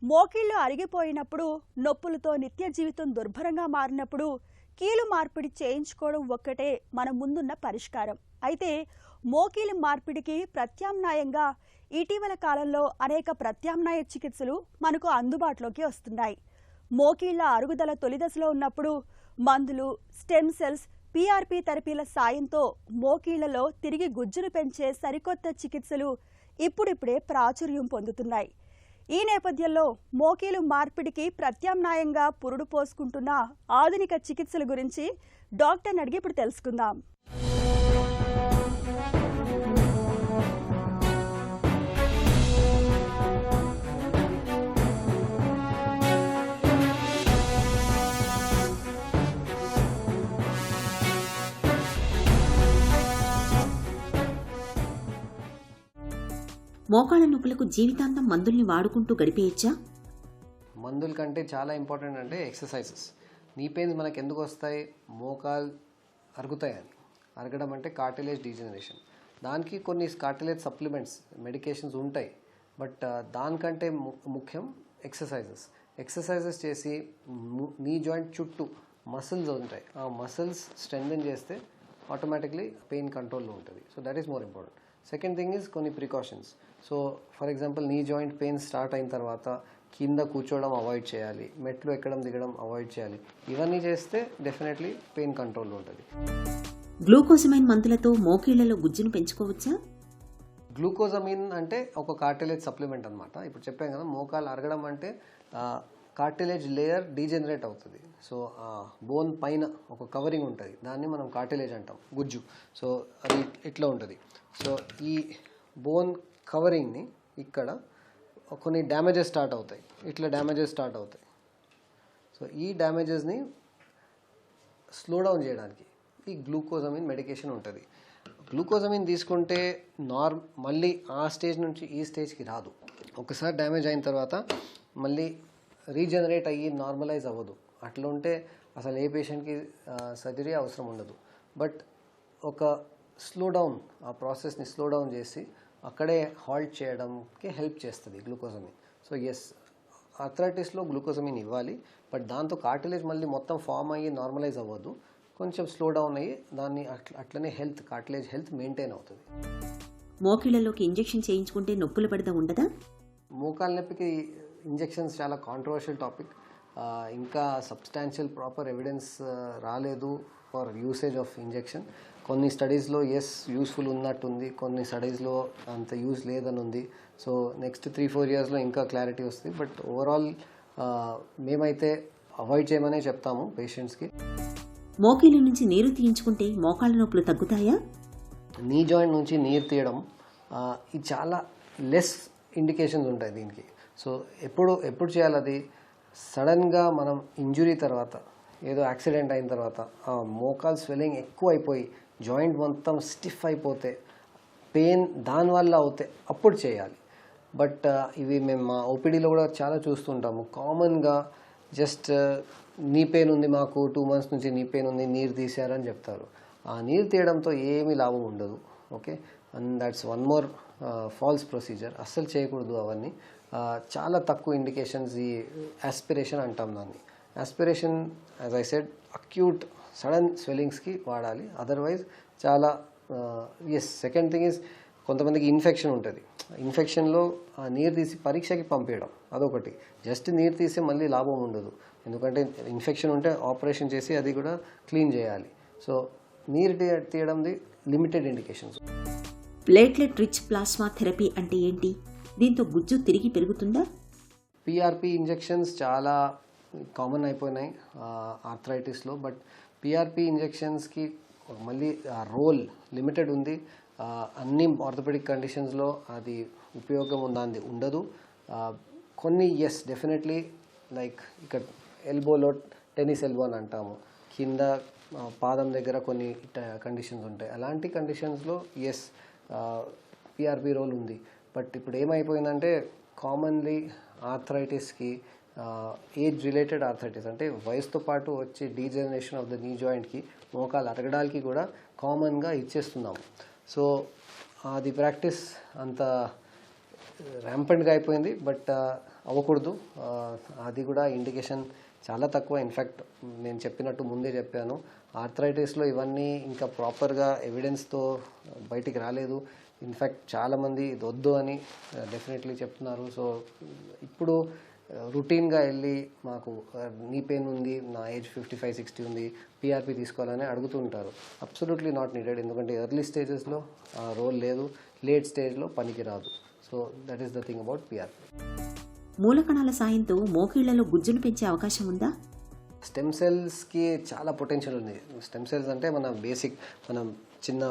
మోకాళ్ళు అరిగిపోయినప్పుడు, నొప్పులతో నిత్య జీవితం దుర్భరంగా మారినప్పుడు కీలు మార్పిడి చేయించుకోవడం ఒక్కటే మన ముందున్న పరిష్కారం. అయితే మోకాలి మార్పిడికి ప్రత్యామ్నాయంగా ఇటీవల కాలంలో అనేక ప్రత్యామ్నాయ చికిత్సలు మనకు అందుబాటులోకి వస్తున్నాయి. మోకాళ్ళ అరుగుదల తొలి దశలో ఉన్నప్పుడు మందులు, స్టెమ్ సెల్స్, పీఆర్పీ థెరపీల సాయంతో మోకాళ్ళలో తిరిగి గుజ్జును పెంచే సరికొత్త చికిత్సలు ఇప్పుడిప్పుడే ప్రాచుర్యం పొందుతున్నాయి. ఈ నేపథ్యంలో మోకాలు మార్పిడికి ప్రత్యామ్నాయంగా పురుడు పోసుకుంటున్న ఆధునిక చికిత్సల గురించి డాక్టర్ని అడిగి ఇప్పుడు తెలుసుకుందాం. మోకాళ్ళ నొప్పులకు జీవితాంతం మందుల్ని వాడుకుంటూ గడిపేయచ్చా? మందుల కంటే చాలా ఇంపార్టెంట్ అంటే ఎక్సర్సైజెస్. నీ పెయిన్స్ మనకు ఎందుకు వస్తాయి? మోకాలు అరుగుతాయని. అరగడం అంటే కార్టిలేజ్ డీజనరేషన్. దానికి కొన్ని కార్టిలేజ్ సప్లిమెంట్స్, మెడికేషన్స్ ఉంటాయి. బట్ దానికంటే ముఖ్యం ఎక్సర్సైజెస్ చేసి నీ జాయింట్ చుట్టూ మసిల్స్ ఉంటాయి, ఆ మసిల్స్ స్ట్రెంథెన్ చేస్తే ఆటోమేటిక్లీ పెయిన్ కంట్రోల్లో ఉంటుంది. So that is more important. Second thing is కొన్ని precautions. So for example knee joint pain start అయిన తర్వాత కింద కూర్చోవడం అవాయిడ్ చేయాలి, మెట్లు ఎక్కడం దిగడం అవాయిడ్ చేయాలి. ఇవన్నీ చేస్తే డెఫినెట్లీ పెయిన్ కంట్రోల్లో ఉంటుంది. గ్లూకోజమైన్ మందులతో మోకాళ్ళలో గుజ్జును పెంచుకోవచ్చా? గ్లూకోజమైన్ అంటే ఒక కార్టిలేజ్ సప్లిమెంట్ అనమాట. ఇప్పుడు చెప్పాను కదా, మోకాలు అరగడం అంటే కార్టిలేజ్ లేయర్ డీజనరేట్ అవుతుంది. సో బోన్ పైన ఒక కవరింగ్ ఉంటుంది, దాన్ని మనం కార్టిలేజ్ అంటాం, గుజ్జు. సో అది ఇట్లా ఉంటుంది. సో ఈ బోన్ కవరింగ్ని ఇక్కడ కొన్ని డ్యామేజెస్ స్టార్ట్ అవుతాయి, ఇట్లా డ్యామేజెస్ స్టార్ట్ అవుతాయి. సో ఈ డ్యామేజెస్ని స్లో డౌన్ చేయడానికి ఈ గ్లూకోజమైన్ మెడికేషన్ ఉంటుంది. గ్లూకోజమైన్ తీసుకుంటే మళ్ళీ ఆ స్టేజ్ నుంచి ఈ స్టేజ్కి రాదు. ఒకసారి డ్యామేజ్ అయిన తర్వాత మళ్ళీ రీజనరేట్ అయ్యి నార్మలైజ్ అవ్వదు. అట్లా ఉంటే అసలు ఏ పేషెంట్కి సర్జరీ అవసరం ఉండదు. బట్ ఒక స్లో డౌన్, ఆ ప్రాసెస్ని స్లో డౌన్ చేసి అక్కడే హాల్ట్ చేయడానికి హెల్ప్ చేస్తుంది గ్లూకోజమైన్. సో ఎస్, ఆర్థరైటిస్లో గ్లూకోజమైన్ ఇవ్వాలి. బట్ దాంతో కార్టిలేజ్ మళ్ళీ మొత్తం ఫామ్ అయ్యి నార్మలైజ్ అవ్వదు, కొంచెం స్లో డౌన్ అయ్యి దాన్ని అట్లనే కార్టిలేజ్ హెల్త్ మెయింటైన్ అవుతుంది. మోకాళ్ళలోకి ఇంజెక్షన్ చేయించుకుంటే నొప్పుల పడత ఉండదా? మోకాళ్ళ నొప్పికి ఇంజెక్షన్స్ చాలా కాంట్రవర్షియల్ టాపిక్. ఇంకా సబ్స్టాన్షియల్ ప్రాపర్ ఎవిడెన్స్ రాలేదు ఫర్ యూసేజ్ ఆఫ్ ఇంజెక్షన్. కొన్ని స్టడీస్లో యూస్ఫుల్ ఉన్నట్టుంది, కొన్ని స్టడీస్లో అంత యూజ్ లేదని ఉంది. సో నెక్స్ట్ 3-4 yearsలో ఇంకా క్లారిటీ వస్తుంది. బట్ ఓవరాల్ మేమైతే అవాయిడ్ చేయమనే చెప్తాము పేషెంట్స్కి. మోకాళ్ళ నుంచి నీరు తీయించుకుంటే మోకాళ్ళ నొప్పులు తగ్గుతాయా? నీ జాయింట్ నుంచి నీరు తీయడం ఇది చాలా లెస్ ఇండికేషన్స్ ఉంటాయి దీనికి. సో ఎప్పుడు చేయాలి? అది సడన్గా మనం ఇంజురీ తర్వాత, ఏదో యాక్సిడెంట్ అయిన తర్వాత ఆ మోకాల్ స్వెల్లింగ్ ఎక్కువ అయిపోయి జాయింట్ మొత్తం స్టిఫ్ అయిపోతే, పెయిన్ దానివల్ల అవుతే అప్పుడు చేయాలి. బట్ ఇవి మేము మా ఓపీడీలో కూడా చాలా చూస్తుంటాము. కామన్గా జస్ట్ నీ పెయిన్ ఉంది, మాకు 2 months నుంచి నీ పెయిన్ ఉంది, నీరు తీసారని చెప్తారు. ఆ నీరు తీయడంతో ఏమీ లాభం ఉండదు. Okay, and that's one more false procedure. అస్సలు చేయకూడదు అవన్నీ. చాలా తక్కువ ఇండికేషన్స్. ఈ ఆస్పిరేషన్ అంటాం దాన్ని. Aspiration as I said acute sudden స్వెల్లింగ్స్కి వాడాలి. అదర్వైజ్ చాలా సెకండ్ థింగ్ ఈజ్ కొంతమందికి ఇన్ఫెక్షన్ ఉంటుంది. ఇన్ఫెక్షన్లో ఆ నీరు తీసి పరీక్షకి పంపించడం అదొకటి. జస్ట్ నీరు తీసి మళ్ళీ లాభం ఉండదు, ఎందుకంటే ఇన్ఫెక్షన్ ఉంటే ఆపరేషన్ చేసి అది కూడా క్లీన్ చేయాలి. సో నీరు తీయడంది limited indications. Platelet rich plasma therapy అంటే ఏంటి? దీంతో గుజ్జు తిరిగి పెరుగుతుందా? పీఆర్పీ ఇంజెక్షన్స్ చాలా కామన్ అయిపోయినాయి ఆర్థరైటిస్లో. బట్ పీఆర్పీ ఇంజెక్షన్స్కి మళ్ళీ రోల్ లిమిటెడ్ ఉంది. అన్ని ఆర్థోపెడిక్ కండిషన్స్లో అది ఉపయోగం ఉందా ఉండదు. కొన్ని డెఫినెట్లీ లైక్ ఇక్కడ ఎల్బోలో టెన్నిస్ ఎల్బో అని అంటాము, కింద పాదం దగ్గర కొన్ని కండిషన్స్ ఉంటాయి. అలాంటి కండిషన్స్లో పీఆర్పీ రోల్ ఉంది. బట్ ఇప్పుడు ఏమైపోయిందంటే కామన్లీ ఆర్థరైటిస్కి ఏజ్ రిలేటెడ్ ఆర్థరైటిస్ అంటే వయసుతో పాటు వచ్చే డీజనరేషన్ ఆఫ్ ద నీ జాయింట్కి, మోకాలు అరగడానికి కూడా కామన్గా ఇచ్చేస్తున్నాము. సో అది ప్రాక్టీస్ అంత ర్యాంపెంట్గా అయిపోయింది. బట్ అవ్వకూడదు. అది కూడా ఇండికేషన్ చాలా తక్కువ. ఇన్ఫ్యాక్ట్ నేను చెప్పినట్టు ముందే చెప్పాను, ఆర్థరైటిస్లో ఇవన్నీ ఇంకా ప్రాపర్గా ఎవిడెన్స్తో బయటికి రాలేదు. ఇన్ఫ్యాక్ట్ చాలామంది ఇది వద్దు అని డెఫినెట్లీ చెప్తున్నారు. సో ఇప్పుడు రొటీన్గా వెళ్ళి మాకు నీ పెయిన్ ఉంది, నా ఏజ్ 55-60 ఉంది, పిఆర్పి తీసుకోవాలని అడుగుతుంటారు. Absolutely not needed. ఎందుకంటే ఎర్లీ స్టేజెస్లో ఆ రోల్ లేదు, లేట్ స్టేజ్లో పనికి రాదు. So that is the thing about PRP. మూలకణాల సాయంతో మోకాళ్లలో గుజ్జును పెంచే అవకాశం ఉందా? స్టెమ్ సెల్స్కి చాలా పొటెన్షియల్ ఉంది. స్టెమ్ సెల్స్ అంటే మన బేసిక్, మనం చిన్న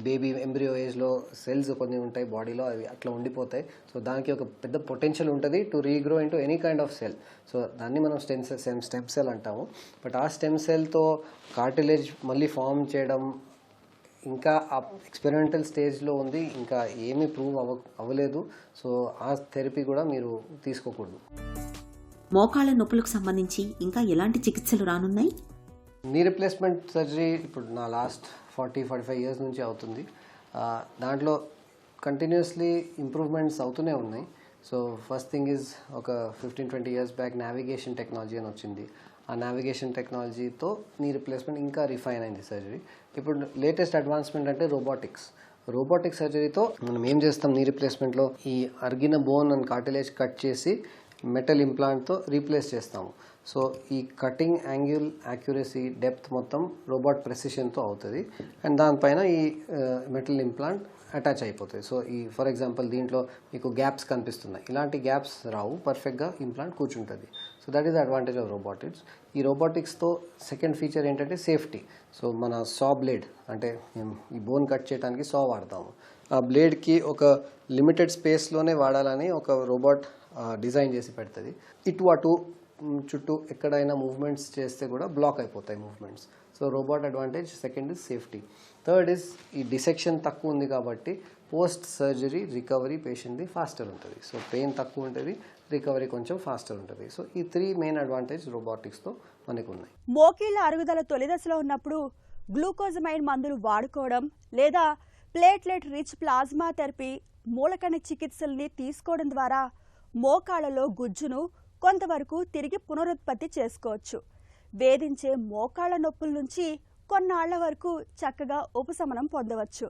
బేబీ ఎంబ్రియో ఏజ్లో సెల్స్ కొన్ని ఉంటాయి బాడీలో, అవి అట్లా ఉండిపోతాయి. సో దానికి ఒక పెద్ద పొటెన్షియల్ ఉంటుంది to regrow into any kind of cell. So దాన్ని మనం స్టెమ్ సెల్ అంటాము. బట్ ఆ స్టెమ్ సెల్తో కార్టిలేజ్ మళ్ళీ ఫామ్ చేయడం ఇంకా ఆ ఎక్స్పెరిమెంటల్ స్టేజ్లో ఉంది, ఇంకా ఏమీ ప్రూవ్ అవ్వలేదు. సో ఆ థెరపీ కూడా మీరు తీసుకోకూడదు. మోకాళ్ల నొప్పులకు సంబంధించి ఇంకా ఎలాంటి చికిత్సలు రానున్నాయి? నీ రిప్లేస్మెంట్ సర్జరీ ఇప్పుడు నా లాస్ట్ 40-45 ఇయర్స్ నుంచి అవుతుంది. దాంట్లో కంటిన్యూస్లీ ఇంప్రూవ్మెంట్స్ అవుతూనే ఉన్నాయి. సో ఫస్ట్ థింగ్ ఈజ్ ఒక 15-20 ఇయర్స్ బ్యాక్ నావిగేషన్ టెక్నాలజీ అని వచ్చింది. ఆ నావిగేషన్ టెక్నాలజీతో నీ రిప్లేస్మెంట్ ఇంకా రిఫైన్ అయింది సర్జరీ. ఇప్పుడు లేటెస్ట్ అడ్వాన్స్మెంట్ అంటే రోబోటిక్ సర్జరీతో మనం ఏం చేస్తాం, నీ రిప్లేస్మెంట్లో ఈ అరిగిన బోన్ అండ్ కార్టిలేజ్ కట్ చేసి మెటల్ ఇంప్లాంట్తో రీప్లేస్ చేస్తాము. సో ఈ కటింగ్ యాంగిల్, యాక్యురసీ, డెప్త్ మొత్తం రోబోట్ ప్రెసిషన్తో అవుతుంది. అండ్ దానిపైన ఈ మెటల్ ఇంప్లాంట్ అటాచ్ అయిపోతుంది. సో ఈ ఫర్ ఎగ్జాంపుల్ దీంట్లో మీకు గ్యాప్స్ కనిపిస్తున్నాయి, ఇలాంటి గ్యాప్స్ రావు, పర్ఫెక్ట్గా ఇంప్లాంట్ కూర్చుంటుంది. So that is the advantage of robotics. ఈ రోబోటిక్స్తో సెకండ్ ఫీచర్ ఏంటంటే సేఫ్టీ. సో మన సా బ్లేడ్, అంటే మేము ఈ బోన్ కట్ చేయడానికి సా వాడతాము. ఆ బ్లేడ్కి ఒక లిమిటెడ్ స్పేస్లోనే వాడాలని ఒక రోబోట్ డిజైన్ చేసి పెడుతుంది. ఇటు అటు చుట్టూ ఎక్కడైనా మూవ్మెంట్స్ చేస్తే కూడా బ్లాక్ అయిపోతాయి movements. So robot advantage. Second is safety. Third is ఈ డిసెక్షన్ తక్కువ ఉంది కాబట్టి పోస్ట్ సర్జరీ రికవరీ పేషెంట్ది ఫాస్టర్ ఉంటుంది. సో పెయిన్ తక్కువ ఉంటుంది, రికవరీ కొంచెం ఫాస్టర్ ఉంటుంది. సో ఈ 3 మెయిన్ అడ్వాంటేజ్ రోబోటిక్స్తో మనకు ఉన్నాయి. మోకీళ్ళ అరుగుదల తొలి దశలో ఉన్నప్పుడు గ్లూకోజమైన్ మందులు వాడుకోవడం లేదా ప్లేట్లెట్ రిచ్ ప్లాస్మా థెరపీ, మూలకణ చికిత్సల్ని తీసుకోవడం ద్వారా మోకాళ్లలో గుజ్జును కొంతవరకు తిరిగి పునరుత్పత్తి చేసుకోవచ్చు. వేధించే మోకాళ్ల నొప్పుల నుంచి కొన్నాళ్ల వరకు చక్కగా ఉపశమనం పొందవచ్చు.